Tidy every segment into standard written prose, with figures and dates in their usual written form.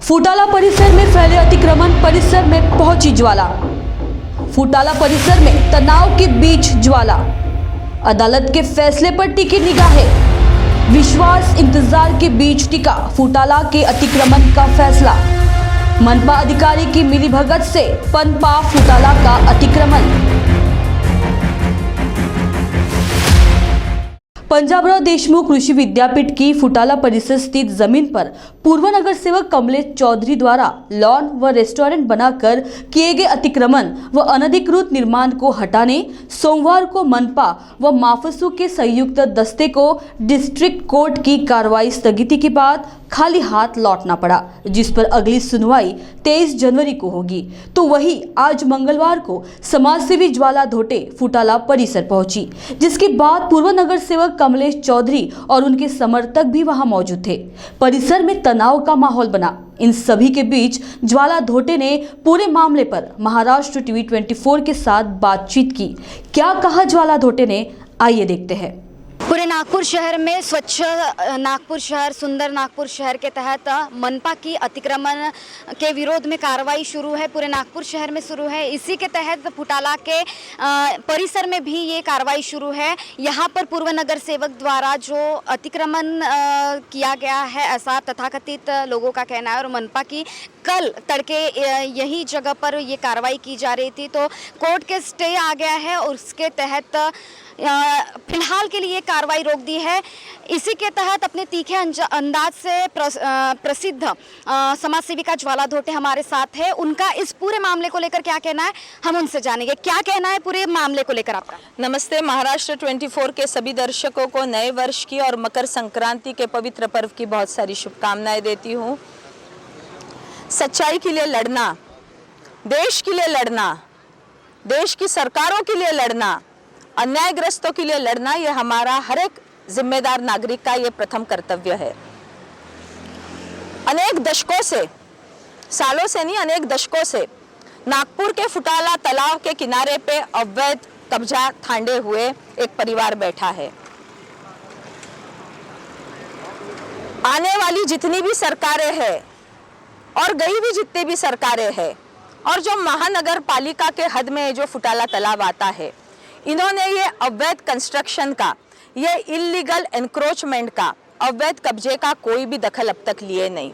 फुटाला परिसर में फैले अतिक्रमण, परिसर में पहुंची ज्वाला। फुटाला परिसर में तनाव के बीच ज्वाला। अदालत के फैसले पर टिकी निगाहें। विश्वास इंतजार के बीच टिका फुटाला के अतिक्रमण का फैसला। मनपा अधिकारी की मिलीभगत से पनपा फुटाला का अतिक्रमण। पंजाबराव देशमुख कृषि विद्यापीठ की फुटाला परिसर स्थित जमीन पर पूर्व नगर सेवक कमलेश चौधरी द्वारा लॉन व रेस्टोरेंट बनाकर किए गए अतिक्रमण व अनधिकृत निर्माण को हटाने सोमवार को मनपा व माफसू के संयुक्त दस्ते को डिस्ट्रिक्ट कोर्ट की कार्रवाई स्थगिति के बाद खाली हाथ लौटना पड़ा, जिस पर अगली सुनवाई 23 जनवरी को होगी। तो वही आज मंगलवार को समाजसेवी ज्वाला धोटे फुटाला परिसर पहुंची, जिसके बाद पूर्व नगर सेवक कमलेश चौधरी और उनके समर्थक भी वहां मौजूद थे। परिसर में तनाव का माहौल बना। इन सभी के बीच ज्वाला धोटे ने पूरे मामले पर महाराष्ट्र टीवी 24 के साथ बातचीत की। क्या कहा ज्वाला धोटे ने, आइए देखते हैं। पूरे नागपुर शहर में स्वच्छ नागपुर शहर, सुंदर नागपुर शहर के तहत मनपा की अतिक्रमण के विरोध में कार्रवाई शुरू है। पूरे नागपुर शहर में शुरू है। इसी के तहत फुटाला के परिसर में भी ये कार्रवाई शुरू है। यहाँ पर पूर्व नगर सेवक द्वारा जो अतिक्रमण किया गया है, ऐसा तथाकथित लोगों का कहना है। और मनपा की कल तड़के यही जगह पर ये कार्रवाई की जा रही थी, तो कोर्ट के स्टे आ गया है और उसके तहत फिलहाल के लिए कार्रवाई रोक दी है। इसी के तहत अपने तीखे अंदाज से प्रसिद्ध समाज सेविका ज्वाला धोटे हमारे साथ है। उनका इस पूरे मामले को लेकर क्या कहना है, हम उनसे जानेंगे। क्या कहना है पूरे मामले को लेकर आपका? नमस्ते। महाराष्ट्र 24 के सभी दर्शकों को नए वर्ष की और मकर संक्रांति के पवित्र पर्व की बहुत सारी शुभकामनाएं देती हूँ। सच्चाई के लिए लड़ना, देश के लिए लड़ना, देश की सरकारों के लिए लड़ना, अन्यायग्रस्तों के लिए लड़ना, यह हमारा हर एक जिम्मेदार नागरिक का ये प्रथम कर्तव्य है। अनेक दशकों से, सालों से नहीं, अनेक दशकों से नागपुर के फुटाला तालाब के किनारे पे अवैध कब्जा थांडे हुए एक परिवार बैठा है। आने वाली जितनी भी सरकारें हैं और गई भी जितनी भी सरकारें हैं और जो महानगर पालिका के हद में जो फुटाला तालाब आता है, इन्होंने ये अवैध कंस्ट्रक्शन का, ये इलीगल एनक्रोचमेंट का, अवैध कब्जे का कोई भी दखल अब तक लिए नहीं।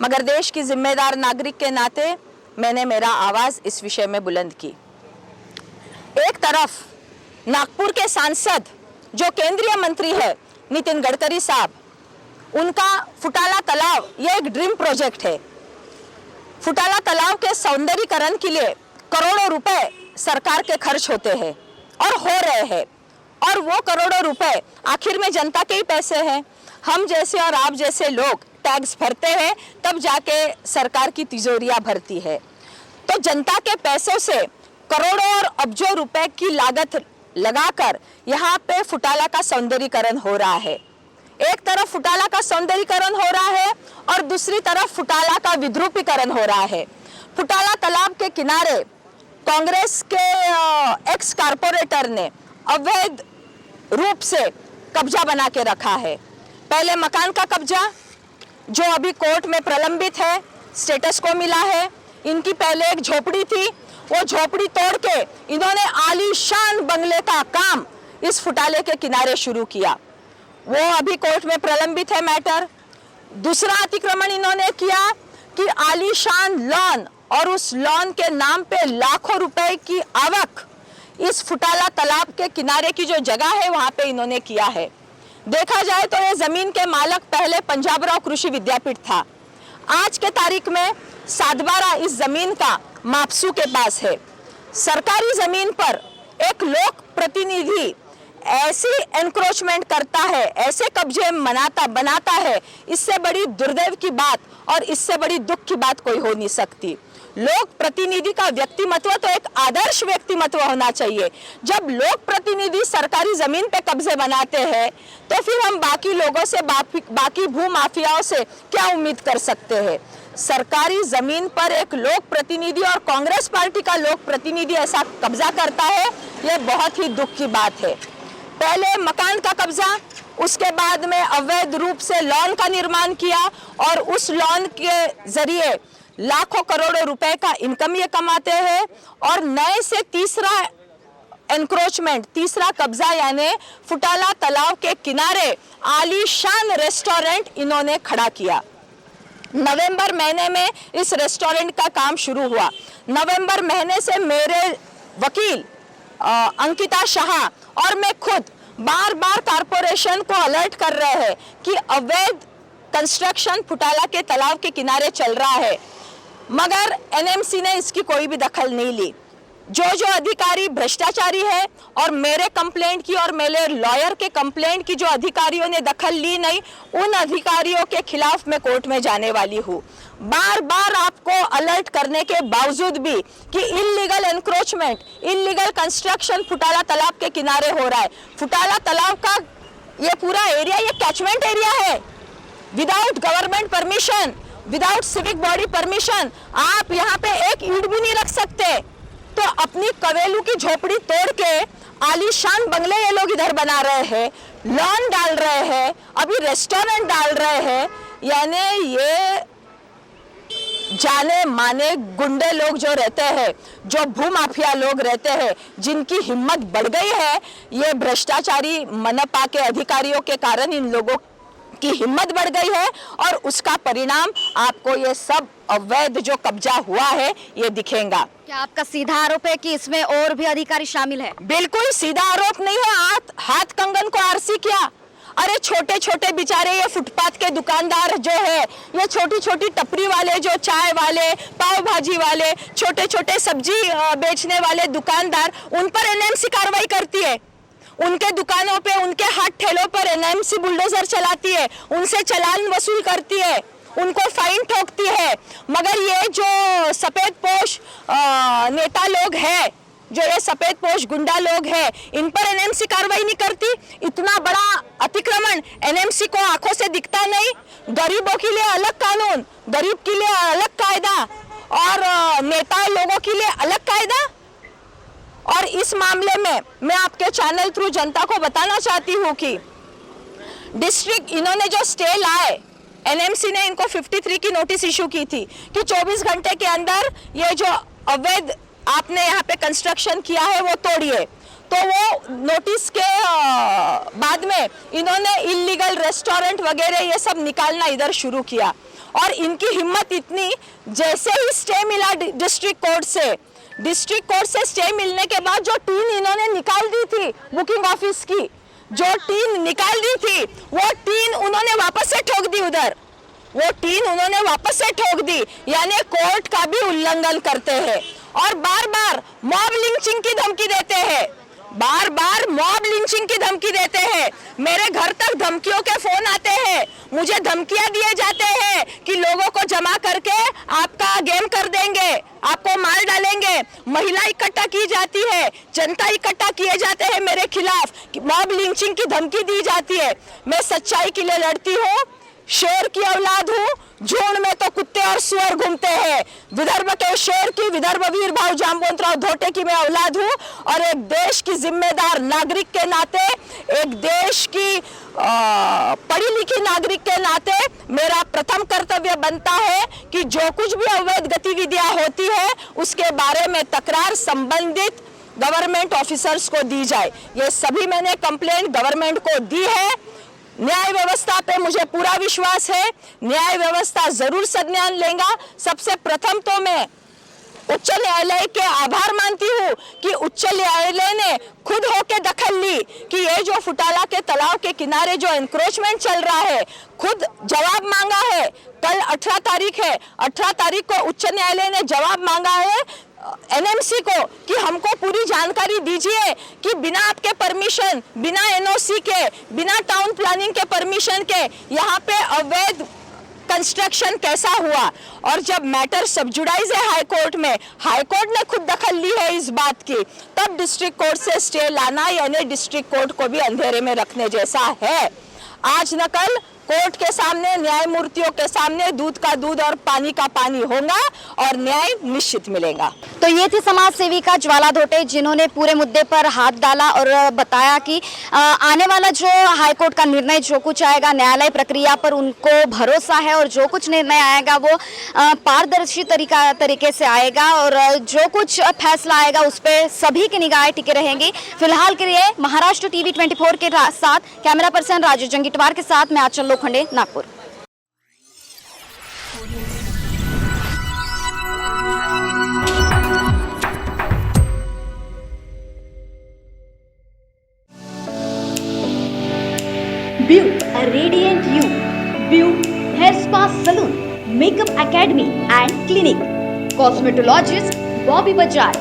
मगर देश की जिम्मेदार नागरिक के नाते मैंने मेरा आवाज़ इस विषय में बुलंद की। एक तरफ नागपुर के सांसद जो केंद्रीय मंत्री है नितिन गडकरी साहब, उनका फुटाला तालाब ये एक ड्रीम प्रोजेक्ट है। फुटाला तालाब के सौंदर्यीकरण के लिए करोड़ों रुपए सरकार के खर्च होते हैं और हो रहे हैं, और वो करोड़ों रुपए आखिर में जनता के ही पैसे हैं। हम जैसे और आप जैसे लोग टैक्स भरते हैं, तब जाके सरकार की तिजोरियां भरती है। तो जनता के पैसों से करोड़ों और अब्जों रुपए की लागत लगाकर यहाँ पे फुटाला का सौंदर्यीकरण हो रहा है। एक तरफ फुटाला का सौंदर्यीकरण हो रहा है और दूसरी तरफ फुटाला का विद्रूपीकरण हो रहा है। फुटाला तालाब के किनारे कांग्रेस के एक्स कारपोरेटर ने अवैध रूप से कब्जा बना के रखा है। पहले मकान का कब्जा जो अभी कोर्ट में प्रलंबित है, स्टेटस को मिला है। इनकी पहले एक झोपड़ी थी, वो झोपड़ी तोड़ के इन्होंने आलीशान बंगले का काम इस फुटाले के किनारे शुरू किया। वो अभी कोर्ट में प्रलंबित है मैटर। दूसरा अतिक्रमण इन्होंने किया कि आलीशान लॉन, और उस लॉन के नाम पे लाखों रुपए की आवक इस फुटाला तालाब के किनारे की जो जगह है वहां पे इन्होंने किया है। देखा जाए तो ये जमीन के मालक पहले पंजाबराव कृषि विद्यापीठ था। आज के तारीख में सातबारा इस जमीन का माफसू के पास है। सरकारी जमीन पर एक लोक प्रतिनिधि ऐसी एनक्रोचमेंट करता है, ऐसे कब्जे बनाता है, इससे बड़ी दुर्दैव की बात और इससे बड़ी दुख की बात कोई हो नहीं सकती। लोक प्रतिनिधि का व्यक्तिमत्व तो एक आदर्श व्यक्तिमत्व होना चाहिए। जब लोक प्रतिनिधि सरकारी जमीन पे कब्जे बनाते हैं, तो फिर हम बाकी लोगों से, बाकी भू माफियाओं से क्या उम्मीद कर सकते हैं। सरकारी जमीन पर एक लोक प्रतिनिधि और कांग्रेस पार्टी का लोक प्रतिनिधि ऐसा कब्जा करता है, यह बहुत ही दुख की बात है। पहले मकान का कब्जा, उसके बाद में अवैध रूप से लॉन का निर्माण किया और उस लॉन के जरिए लाखों करोड़ों रुपए का इनकम ये कमाते हैं। और नए से तीसरा एनक्रोचमेंट, तीसरा कब्जा यानी फुटाला तालाब के किनारे आलीशान रेस्टोरेंट इन्होंने खड़ा किया। नवंबर महीने में इस रेस्टोरेंट का काम शुरू हुआ। नवंबर महीने से मेरे वकील अंकिता शाह और मैं खुद बार बार कारपोरेशन को अलर्ट कर रहे हैं कि अवैध कंस्ट्रक्शन फुटाला के तालाब के किनारे चल रहा है, मगर एनएमसी ने इसकी कोई भी दखल नहीं ली। जो अधिकारी भ्रष्टाचारी है और मेरे कंप्लेंट की और मेरे लॉयर के कंप्लेंट की जो अधिकारियों ने दखल ली नहीं, उन अधिकारियों के खिलाफ मैं कोर्ट में जाने वाली हूँ। बार बार आपको अलर्ट करने के बावजूद भी कि इल्लीगल एनक्रोचमेंट, इल्लीगल कंस्ट्रक्शन फुटाला तालाब के किनारे हो रहा है। फुटाला तालाब का ये पूरा एरिया ये कैचमेंट एरिया है। Without government permission, without civic body permission आप यहाँ पे एक ईंट भी नहीं रख सकते। तो अपनी कवेलू की झोपड़ी तोड़ के आलीशान बंगले ये लोग इधर बना रहे हैं, लॉन डाल रहे हैं, अभी रेस्टोरेंट डाल रहे हैं। यानी ये जाने माने गुंडे लोग जो रहते हैं, जो भूमाफिया लोग रहते हैं, जिनकी हिम्मत बढ़ गई है, ये भ्रष्टाचारी मनपा के अधिकारियों के कारण इन लोगों की हिम्मत बढ़ गई है और उसका परिणाम आपको ये सब अवैध जो कब्जा हुआ है ये दिखेगा। क्या आपका सीधा आरोप है कि इसमें और भी अधिकारी शामिल है? बिल्कुल सीधा आरोप नहीं है। हाथ कंगन को आरसी किया। अरे छोटे छोटे बेचारे ये फुटपाथ के दुकानदार जो है, ये छोटी छोटी टपरी वाले, जो चाय वाले, पाव भाजी वाले, छोटे छोटे सब्जी बेचने वाले दुकानदार, उन पर एनएमसी कार्रवाई करती है। उनके दुकानों पे, उनके हाथ ठेलों पर एनएमसी बुलडोजर चलाती है, उनसे चालान वसूल करती है, उनको फाइन ठोकती है। मगर ये जो सफेद पोश नेता लोग हैं, जो ये सफेद पोश गुंडा लोग हैं, इन पर एनएमसी कार्रवाई नहीं करती। इतना बड़ा अतिक्रमण एनएमसी को आंखों से दिखता नहीं। गरीबों के लिए अलग कानून, गरीब के लिए अलग कायदा और नेता लोगों के लिए अलग कायदा। और इस मामले में मैं आपके चैनल थ्रू जनता को बताना चाहती हूँ कि डिस्ट्रिक्ट इन्होंने जो स्टे लाए, एनएमसी ने इनको 53 की नोटिस इशू की थी कि 24 घंटे के अंदर ये जो अवैध आपने यहाँ पे कंस्ट्रक्शन किया है वो तोड़िए। तो वो नोटिस के बाद में इन्होंने इल्लीगल रेस्टोरेंट वगैरह ये सब निकालना इधर शुरू किया। और इनकी हिम्मत इतनी, जैसे ही स्टे मिला डिस्ट्रिक्ट कोर्ट से स्टे मिलने के बाद जो टीन इन्होंने निकाल दी थी बुकिंग ऑफिस की, जो टीन निकाल दी थी, वो टीन उन्होंने वापस से ठोक दी उधर। वो टीन उन्होंने वापस से ठोक दी, यानी कोर्ट का भी उल्लंघन करते हैं। और बार बार मॉब लिंचिंग की धमकी देते हैं, बार बार मॉब लिंचिंग की धमकी देते हैं। मेरे घर तक धमकियों के फोन आते हैं, मुझे धमकियां दिए जाते हैं कि लोगों को जमा करके आपका गेम कर देंगे, आपको मार डालेंगे। महिला इकट्ठा की जाती है, जनता इकट्ठा किए जाते हैं मेरे खिलाफ, मॉब लिंचिंग की धमकी दी जाती है। मैं सच्चाई के लिए लड़ती हूँ, शेर की औलाद हूँ। झुंड में तो कुत्ते और सुअर घूमते हैं। विदर्भ के शेर की, विदर्भ वीर भाव जामवंतराव धोटे की मैं औलाद हूँ और एक देश की जिम्मेदार नागरिक के नाते, एक देश की पढ़ी लिखी नागरिक के नाते मेरा प्रथम कर्तव्य बनता है कि जो कुछ भी अवैध गतिविधियां होती है उसके बारे में तकरार संबंधित गवर्नमेंट ऑफिसर्स को दी जाए। ये सभी मैंने कंप्लेंट गवर्नमेंट को दी है। न्याय व्यवस्था पे मुझे पूरा विश्वास है, न्याय व्यवस्था जरूर संज्ञान लेगा। सबसे प्रथम तो मैं उच्च न्यायालय के आभार मानती हूँ कि उच्च न्यायालय ने खुद होके दखल ली कि ये जो फुटाला के तालाब के किनारे जो एनक्रोचमेंट चल रहा है, खुद जवाब मांगा है। कल 18 तारीख है, 18 तारीख को उच्च न्यायालय ने जवाब मांगा है एनएमसी को कि हमको पूरी जानकारी दीजिए कि बिना आपके परमिशन, बिना एनओसी के, बिना टाउन प्लानिंग के परमिशन के यहाँ पे अवैध कंस्ट्रक्शन कैसा हुआ। और जब मैटर सबजुडाइज है हाई कोर्ट में, हाई कोर्ट ने खुद दखल ली है इस बात की, तब डिस्ट्रिक्ट कोर्ट से स्टे लाना यानी डिस्ट्रिक्ट कोर्ट को भी अंधेरे में रखने जैसा है। आज न कल कोर्ट के सामने, न्यायमूर्तियों के सामने दूध का दूध और पानी का पानी होगा और न्याय निश्चित मिलेगा। तो ये थी समाज सेविका ज्वाला धोटे, जिन्होंने पूरे मुद्दे पर हाथ डाला और बताया कि आने वाला जो हाईकोर्ट का निर्णय, जो कुछ आएगा न्यायालय प्रक्रिया पर उनको भरोसा है और जो कुछ निर्णय आएगा वो पारदर्शी तरीके से आएगा और जो कुछ फैसला आएगा उस पर सभी की निगाहें टिके रहेंगी। फिलहाल के लिए महाराष्ट्र टीवी 24 के साथ कैमरा पर्सन राजू जंगीटवार के साथ मैं आंचल Lokhande, Nagpur. Build a radiant you. Build Hair Spa Salon, Makeup Academy and Clinic. Cosmetologist Bobby Bajaj.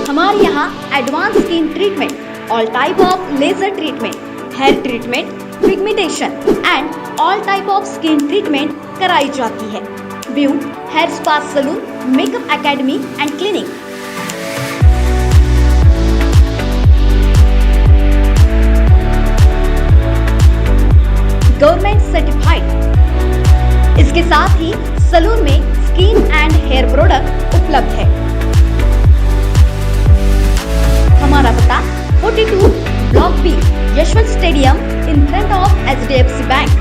हमारे यहाँ advance skin treatment, all type of laser treatment, hair treatment, pigmentation and all type of skin treatment कराई जाती है। Beauty hair spa salon, makeup academy and clinic. Government certified. इसके साथ ही salon में skin and hair product उपलब्ध है। हमारा पता 42 block B, Yashwant stadium in front of HDFC bank,